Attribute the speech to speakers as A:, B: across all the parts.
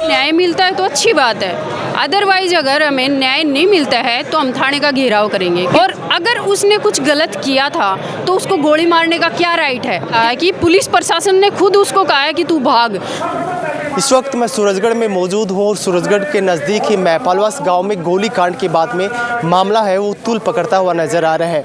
A: न्याय मिलता है तो अच्छी बात है, अदरवाइज अगर हमें न्याय नहीं मिलता है तो हम थाने का घेराव करेंगे। और अगर उसने कुछ गलत किया था तो उसको गोली मारने का क्या राइट है कि पुलिस प्रशासन ने खुद उसको कहा है कि तू भाग।
B: इस वक्त मैं सूरजगढ़ में मौजूद हूँ और सूरजगढ़ के नज़दीक ही मैपालवास गांव में गोली कांड के बाद में मामला है वो तूल पकड़ता हुआ नज़र आ रहा है।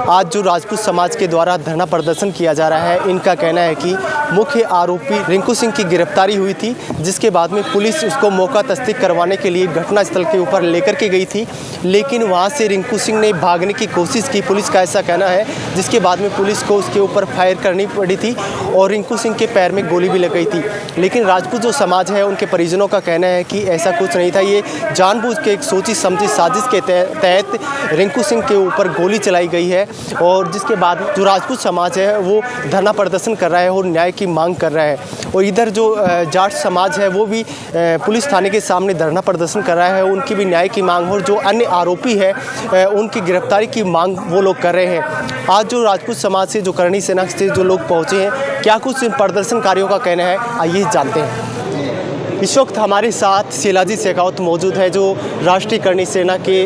B: आज जो राजपूत समाज के द्वारा धरना प्रदर्शन किया जा रहा है, इनका कहना है कि मुख्य आरोपी रिंकू सिंह की गिरफ्तारी हुई थी, जिसके बाद में पुलिस उसको मौका तस्दीक करवाने के लिए घटनास्थल के ऊपर लेकर के गई थी, लेकिन वहाँ से रिंकू सिंह ने भागने की कोशिश की, पुलिस का ऐसा कहना है, जिसके बाद में पुलिस को उसके ऊपर फायर करनी पड़ी थी और रिंकू सिंह के पैर में गोली भी लग गई थी। लेकिन राजपूत जो समाज है उनके परिजनों का कहना है कि ऐसा कुछ नहीं था, ये जानबूझ के एक सोची समझी साजिश के तहत रिंकू सिंह के ऊपर गोली चलाई गई है। और जिसके बाद जो राजपूत समाज है वो धरना प्रदर्शन कर रहा है और न्याय की मांग कर रहा है। और इधर जो जाट समाज है वो भी पुलिस थाने के सामने धरना प्रदर्शन कर रहा है, उनकी भी न्याय की मांग और जो अन्य आरोपी है उनकी गिरफ्तारी की मांग वो लोग कर रहे हैं। आज जो राजपूत समाज से, जो करणी सेना से जो लोग पहुँचे हैं, क्या कुछ इन प्रदर्शनकारियों का कहना है, आइए जानते हैं। इस वक्त हमारे साथ शिलाजी शेखावत मौजूद है, जो राष्ट्रीय करणी सेना के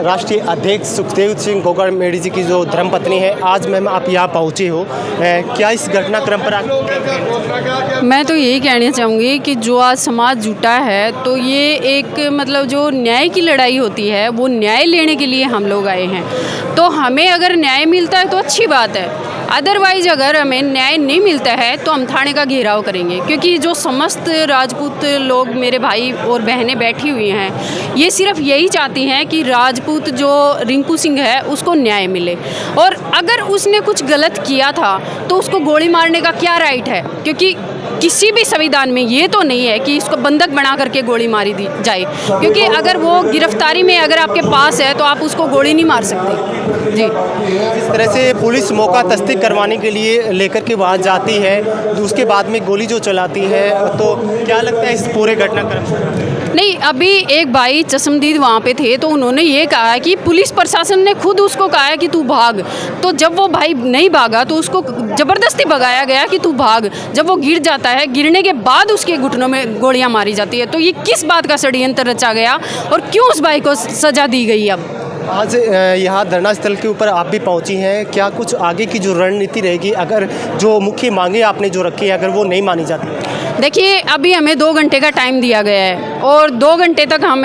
B: राष्ट्रीय अध्यक्ष सुखदेव सिंह गोगर मेढ़ी जी की जो धर्मपत्नी है। आज मैम आप यहाँ पहुँचे हो, क्या इस घटनाक्रम पर
A: मैं तो यही कहना चाहूँगी कि जो आज समाज जुटा है तो ये एक मतलब जो न्याय की लड़ाई होती है वो न्याय लेने के लिए हम लोग आए हैं। तो हमें अगर न्याय मिलता है तो अच्छी बात है, अदरवाइज अगर हमें न्याय नहीं मिलता है तो हम थाने का घेराव करेंगे। क्योंकि जो समस्त राजपूत लोग, मेरे भाई और बहनें बैठी हुई हैं, ये सिर्फ यही चाहती हैं कि राजपूत जो रिंकू सिंह है उसको न्याय मिले। और अगर उसने कुछ गलत किया था तो उसको गोली मारने का क्या राइट है, क्योंकि किसी भी संविधान में ये तो नहीं है कि इसको बंधक बना करके गोली मारी दी जाए। क्योंकि अगर वो गिरफ्तारी में अगर आपके पास है तो आप उसको गोली नहीं मार सकते। जी,
B: जिस तरह से पुलिस मौका तस्दीक करवाने के लिए लेकर के वहाँ जाती है, उसके बाद में गोली जो चलाती है, तो क्या लगता है इस पूरे घटनाक्रम?
A: नहीं, अभी एक भाई चश्मदीद वहाँ पे थे तो उन्होंने ये कहा है कि पुलिस प्रशासन ने खुद उसको कहा है कि तू भाग। तो जब वो भाई नहीं भागा तो उसको ज़बरदस्ती भगाया गया कि तू भाग। जब वो गिर जाता है, गिरने के बाद उसके घुटनों में गोलियां मारी जाती है। तो ये किस बात का षड्यंत्र रचा गया और क्यों उस भाई को सज़ा दी गई? अब
B: आज यहाँ धरना स्थल के ऊपर आप भी पहुँची हैं, क्या कुछ आगे की जो रणनीति रहेगी अगर जो मुख्य मांगे आपने जो रखी है अगर वो नहीं मानी जाती?
A: देखिए, अभी हमें 2 घंटे का टाइम दिया गया है और 2 घंटे तक हम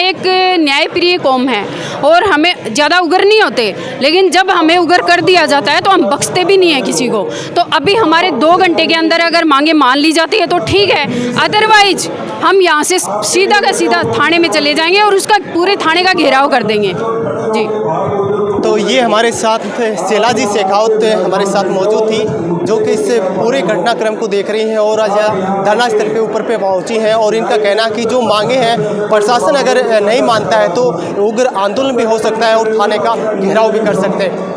A: एक न्यायप्रिय कौम है और हमें ज़्यादा उग्र नहीं होते, लेकिन जब हमें उग्र कर दिया जाता है तो हम बख्शते भी नहीं है किसी को। तो अभी हमारे 2 घंटे के अंदर अगर मांगे मान ली जाती है तो ठीक है, अदरवाइज हम यहाँ से सीधा का सीधा थाने में चले जाएंगे और उसका पूरे थाने का घेराव कर देंगे। जी,
B: तो ये हमारे साथ शिलाजी शेखावत हमारे साथ मौजूद थी, जो कि इस पूरे घटनाक्रम को देख रही हैं और आज धरना स्थल के ऊपर पे पहुंची हैं। और इनका कहना है कि जो मांगे हैं प्रशासन अगर नहीं मानता है तो उग्र आंदोलन भी हो सकता है और थाने का घेराव भी कर सकते हैं।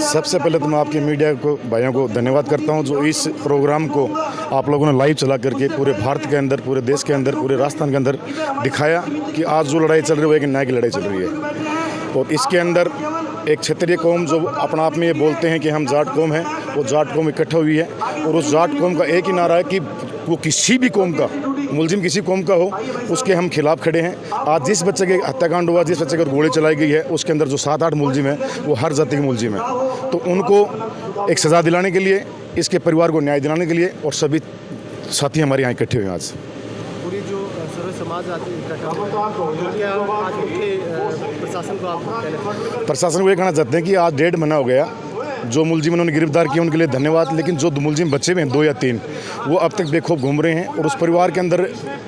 C: सबसे पहले तो मैं आपके मीडिया को भाइयों को धन्यवाद करता हूं, जो इस प्रोग्राम को आप लोगों ने लाइव चला करके पूरे भारत के अंदर, पूरे देश के अंदर, पूरे राजस्थान के अंदर दिखाया कि आज जो लड़ाई चल रही है वो एक न्याय की लड़ाई चल रही है। और इसके अंदर एक क्षेत्रीय कौम जो अपना आप में ये बोलते हैं कि हम जाट कौम हैं, वो जाट कौम इकट्ठा हुई है और उस जाट कौम का एक ही नारा है कि वो किसी भी कौम का मुलजिम किसी कौम का हो उसके हम खिलाफ खड़े हैं। आज जिस बच्चे के हत्याकांड हुआ, जिस बच्चे को गोली चलाई गई है, उसके अंदर जो 7-8 मुलजिम हैं वो हर जाति के मुलजिम हैं। तो उनको एक सज़ा दिलाने के लिए, इसके परिवार को न्याय दिलाने के लिए और सभी साथी हमारे यहाँ इकट्ठे हुए हैं। आज
B: पूरी जो सर्व समाज
C: प्रशासन को ये कहना चाहते हैं कि आज 1.5 महीना हो गया, जो मुलजिम उन्होंने गिरफ्तार किए उनके लिए धन्यवाद, लेकिन जो मुलजिम बच्चे हुए हैं 2 या 3 वो अब तक बेखौफ घूम रहे हैं और उस परिवार के अंदर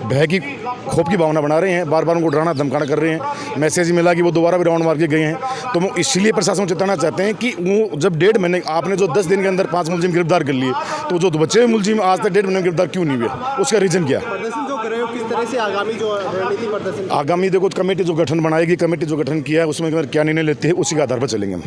C: भय की, खौफ की भावना बना रहे हैं, बार बार उनको डराना धमकाना कर रहे हैं। मैसेज मिला कि वो दोबारा भी राउंड मार के गए हैं। तो वो इसलिए प्रशासन को चेताना चाहते हैं कि वो जब 1.5 महीने आपने जो 10 दिन के अंदर 5 मुलजिम गिरफ्तार कर लिए, तो जो बच्चे हुए मुलजिम आज तक 1.5 महीने गिरफ्तार क्यों नहीं हुए, उसका रीज़न क्या?
B: किस तरह से आगामी जो रणनीति प्रदर्शन,
C: आगामी देखो कमेटी जो गठन बनाएगी, कमेटी जो गठन किया है उसमें क्या निर्णय लेती है उसी के आधार पर चलेंगे हम।